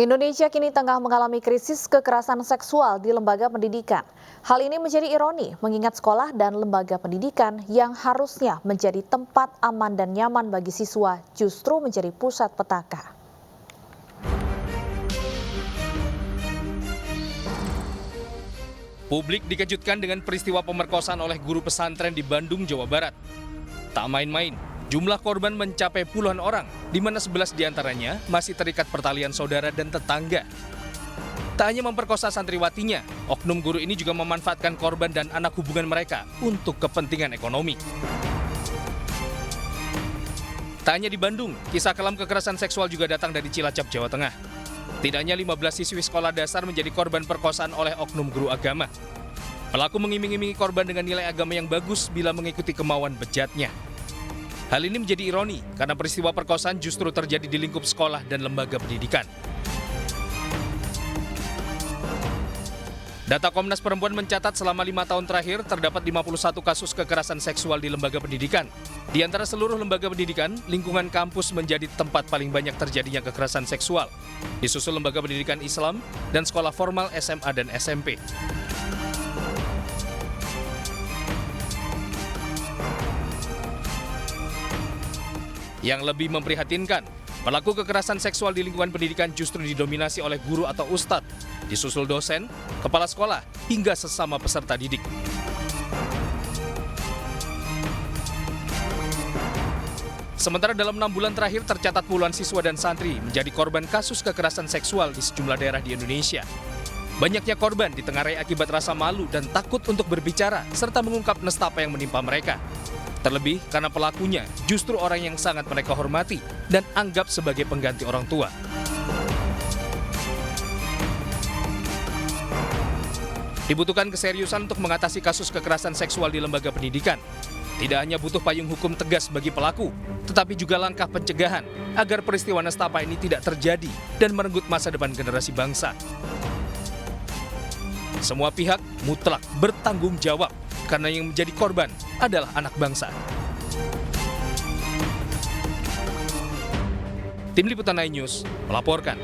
Indonesia kini tengah mengalami krisis kekerasan seksual di lembaga pendidikan. Hal ini menjadi ironi mengingat sekolah dan lembaga pendidikan yang harusnya menjadi tempat aman dan nyaman bagi siswa justru menjadi pusat petaka. Publik dikejutkan dengan peristiwa pemerkosaan oleh guru pesantren di Bandung, Jawa Barat. Tak main-main, jumlah korban mencapai puluhan orang, di mana 11 diantaranya masih terikat pertalian saudara dan tetangga. Tak hanya memperkosa santriwatinya, oknum guru ini juga memanfaatkan korban dan anak hubungan mereka untuk kepentingan ekonomi. Tak hanya di Bandung, kisah kelam kekerasan seksual juga datang dari Cilacap, Jawa Tengah. Tidak hanya 15 siswi sekolah dasar menjadi korban perkosaan oleh oknum guru agama. Pelaku mengiming-imingi korban dengan nilai agama yang bagus bila mengikuti kemauan bejatnya. Hal ini menjadi ironi karena peristiwa perkosaan justru terjadi di lingkup sekolah dan lembaga pendidikan. Data Komnas Perempuan mencatat selama 5 tahun terakhir terdapat 51 kasus kekerasan seksual di lembaga pendidikan. Di antara seluruh lembaga pendidikan, lingkungan kampus menjadi tempat paling banyak terjadinya kekerasan seksual. Disusul lembaga pendidikan Islam dan sekolah formal SMA dan SMP. Yang lebih memprihatinkan, pelaku kekerasan seksual di lingkungan pendidikan justru didominasi oleh guru atau ustadz, disusul dosen, kepala sekolah, hingga sesama peserta didik. Sementara dalam 6 bulan terakhir tercatat puluhan siswa dan santri menjadi korban kasus kekerasan seksual di sejumlah daerah di Indonesia. Banyaknya korban ditengarai akibat rasa malu dan takut untuk berbicara serta mengungkap nestapa yang menimpa mereka. Terlebih karena pelakunya justru orang yang sangat mereka hormati dan anggap sebagai pengganti orang tua. Dibutuhkan keseriusan untuk mengatasi kasus kekerasan seksual di lembaga pendidikan. Tidak hanya butuh payung hukum tegas bagi pelaku, tetapi juga langkah pencegahan agar peristiwa nestapa ini tidak terjadi dan merenggut masa depan generasi bangsa. Semua pihak mutlak bertanggung jawab karena yang menjadi korban adalah anak bangsa. Tim Liputan iNews melaporkan.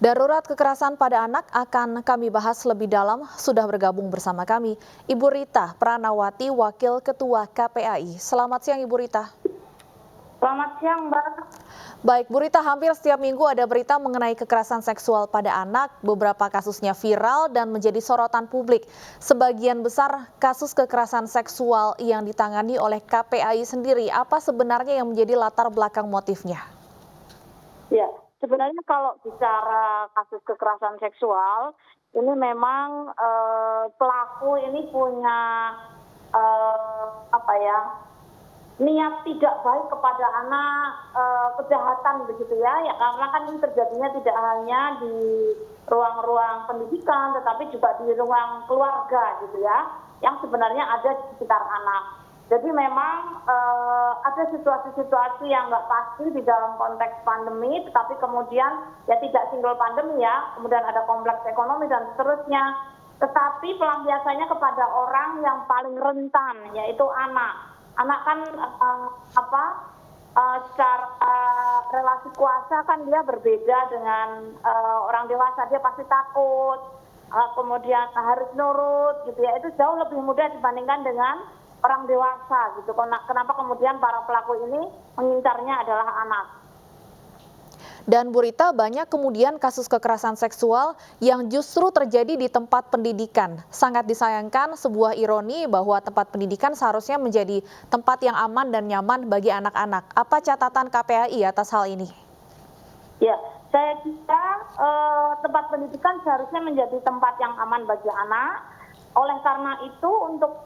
Darurat kekerasan pada anak akan kami bahas lebih dalam. Sudah bergabung bersama kami Ibu Rita Pranawati, Wakil Ketua KPAI. Selamat siang Ibu Rita. Selamat siang, Mbak. Baik, Bu Rita, hampir setiap minggu ada berita mengenai kekerasan seksual pada anak. Beberapa kasusnya viral dan menjadi sorotan publik. Sebagian besar kasus kekerasan seksual yang ditangani oleh KPAI sendiri. Apa sebenarnya yang menjadi latar belakang motifnya? Ya, sebenarnya kalau bicara kasus kekerasan seksual, ini memang pelaku ini punya niat tidak baik kepada anak, kejahatan begitu ya, karena kan ini terjadinya tidak hanya di ruang-ruang pendidikan, tetapi juga di ruang keluarga gitu ya, yang sebenarnya ada di sekitar anak. Jadi memang ada situasi-situasi yang nggak pasti di dalam konteks pandemi, tetapi kemudian ya tidak single pandemi ya, kemudian ada kompleks ekonomi dan seterusnya. Tetapi pelampiasannya kepada orang yang paling rentan, yaitu anak. Anak kan secara relasi kuasa kan dia berbeda dengan orang dewasa, dia pasti takut, kemudian harus nurut gitu ya, itu jauh lebih mudah dibandingkan dengan orang dewasa gitu. Kenapa kemudian para pelaku ini mengincarnya adalah anak? Dan Bu Rita, banyak kemudian kasus kekerasan seksual yang justru terjadi di tempat pendidikan. Sangat disayangkan, sebuah ironi bahwa tempat pendidikan seharusnya menjadi tempat yang aman dan nyaman bagi anak-anak. Apa catatan KPAI atas hal ini? Ya, saya kira tempat pendidikan seharusnya menjadi tempat yang aman bagi anak. Oleh karena itu, untuk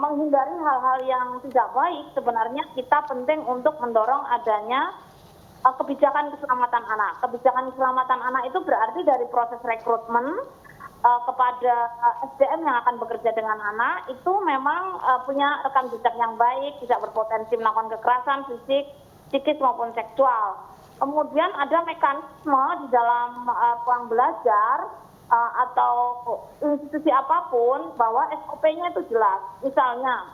menghindari hal-hal yang tidak baik, sebenarnya kita penting untuk mendorong adanya kebijakan keselamatan anak. Kebijakan keselamatan anak itu berarti dari proses rekrutmen kepada SDM yang akan bekerja dengan anak, itu memang punya rekam jejak yang baik, tidak berpotensi melakukan kekerasan fisik, psikis maupun seksual. Kemudian ada mekanisme di dalam ruang belajar atau institusi apapun bahwa SOP-nya itu jelas. Misalnya,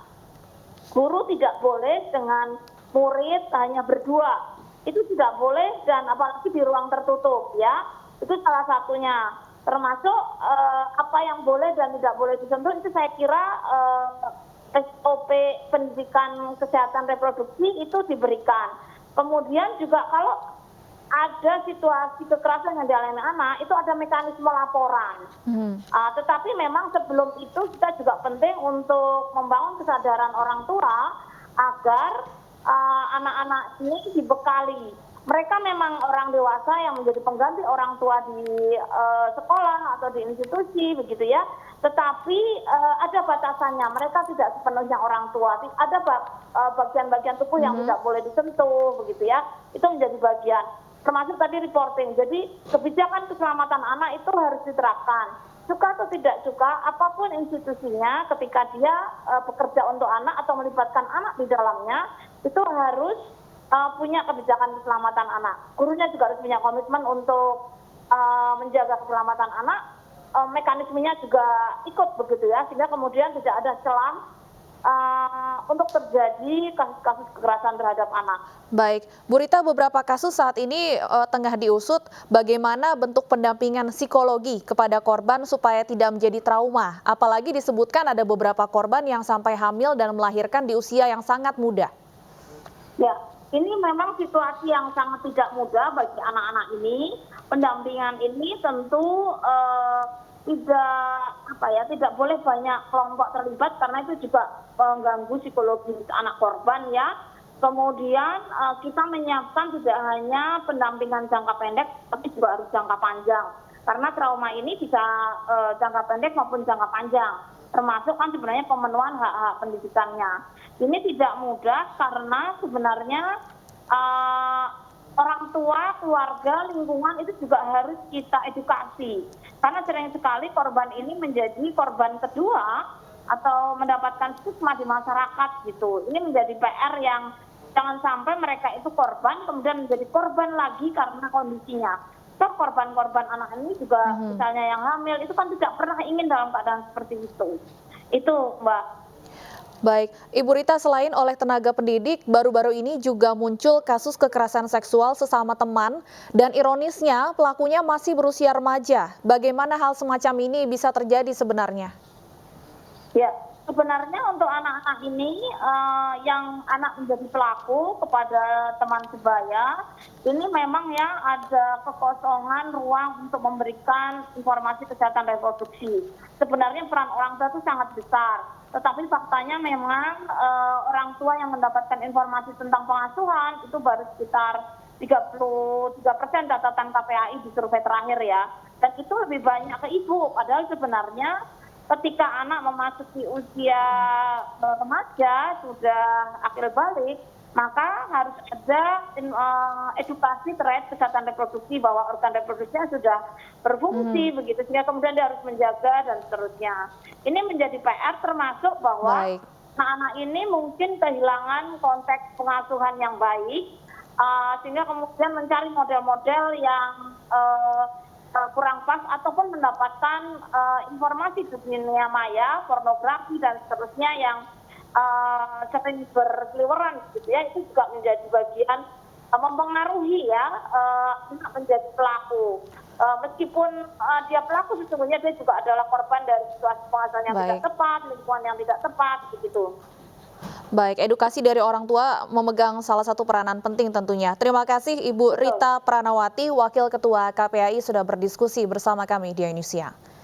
guru tidak boleh dengan murid hanya berdua. itu tidak boleh, dan apalagi di ruang tertutup ya. Itu salah satunya. Termasuk apa yang boleh dan tidak boleh disentuh itu saya kira SOP pendidikan kesehatan reproduksi itu diberikan. Kemudian juga kalau ada situasi kekerasan yang dialami anak, itu ada mekanisme laporan. Tetapi memang sebelum itu kita juga penting untuk membangun kesadaran orang tua agar anak-anak ini dibekali. Mereka memang orang dewasa yang menjadi pengganti orang tua di sekolah atau di institusi, begitu ya. Tetapi ada batasannya. Mereka tidak sepenuhnya orang tua. Ada bagian-bagian tubuh yang tidak boleh disentuh, begitu ya. Itu menjadi bagian. Termasuk tadi reporting. Jadi kebijakan keselamatan anak itu harus diterapkan. Suka atau tidak suka, apapun institusinya, ketika dia bekerja untuk anak atau melibatkan anak di dalamnya, itu harus punya kebijakan keselamatan anak. Gurunya juga harus punya komitmen untuk menjaga keselamatan anak. Mekanismenya juga ikut begitu ya, sehingga kemudian tidak ada celah untuk terjadi kasus-kasus kekerasan terhadap anak. Baik, Bu Rita, beberapa kasus saat ini tengah diusut bagaimana bentuk pendampingan psikologi kepada korban supaya tidak menjadi trauma. Apalagi disebutkan ada beberapa korban yang sampai hamil dan melahirkan di usia yang sangat muda. Ya, ini memang situasi yang sangat tidak mudah bagi anak-anak ini. Pendampingan ini tentu tidak boleh banyak kelompok terlibat karena itu juga mengganggu psikologi anak korban ya. Kemudian kita menyiapkan tidak hanya pendampingan jangka pendek tapi juga harus jangka panjang. Karena trauma ini bisa jangka pendek maupun jangka panjang. Termasuk kan sebenarnya pemenuhan hak-hak pendidikannya. Ini tidak mudah karena sebenarnya orang tua, keluarga, lingkungan itu juga harus kita edukasi. Karena sering sekali korban ini menjadi korban kedua atau mendapatkan stigma di masyarakat gitu. Ini menjadi PR yang jangan sampai mereka itu korban kemudian menjadi korban lagi karena kondisinya. So korban-korban anak ini juga misalnya yang hamil itu kan tidak pernah ingin dalam keadaan seperti itu. Itu Mbak. Baik, Ibu Rita, selain oleh tenaga pendidik, baru-baru ini juga muncul kasus kekerasan seksual sesama teman dan ironisnya pelakunya masih berusia remaja. Bagaimana hal semacam ini bisa terjadi sebenarnya? Ya, sebenarnya untuk anak-anak ini yang anak menjadi pelaku kepada teman sebaya, ini memang ya ada kekosongan ruang untuk memberikan informasi kesehatan reproduksi. Sebenarnya peran orang tua itu sangat besar. Tetapi faktanya memang orang tua yang mendapatkan informasi tentang pengasuhan itu baru sekitar 33% catatan KPAI di survei terakhir ya. Dan itu lebih banyak ke ibu. Padahal sebenarnya ketika anak memasuki usia remaja, sudah akhir balik, maka harus ada edukasi terkait kesehatan reproduksi bahwa organ reproduksinya sudah berfungsi begitu, sehingga kemudian dia harus menjaga dan seterusnya. Ini menjadi PR termasuk bahwa anak-anak ini mungkin kehilangan konteks pengasuhan yang baik, sehingga kemudian mencari model-model yang kurang pas ataupun mendapatkan informasi di dunia maya, pornografi dan seterusnya yang sering berseliweran gitu ya. Itu juga menjadi bagian mempengaruhi ya anak menjadi pelaku. Meskipun dia pelaku, sesungguhnya dia juga adalah korban dari situasi pengasuhan yang tidak tepat, lingkungan yang tidak tepat begitu. Baik, edukasi dari orang tua memegang salah satu peranan penting tentunya. Terima kasih Ibu Rita Pranawati, Wakil Ketua KPAI sudah berdiskusi bersama kami di Indonesia.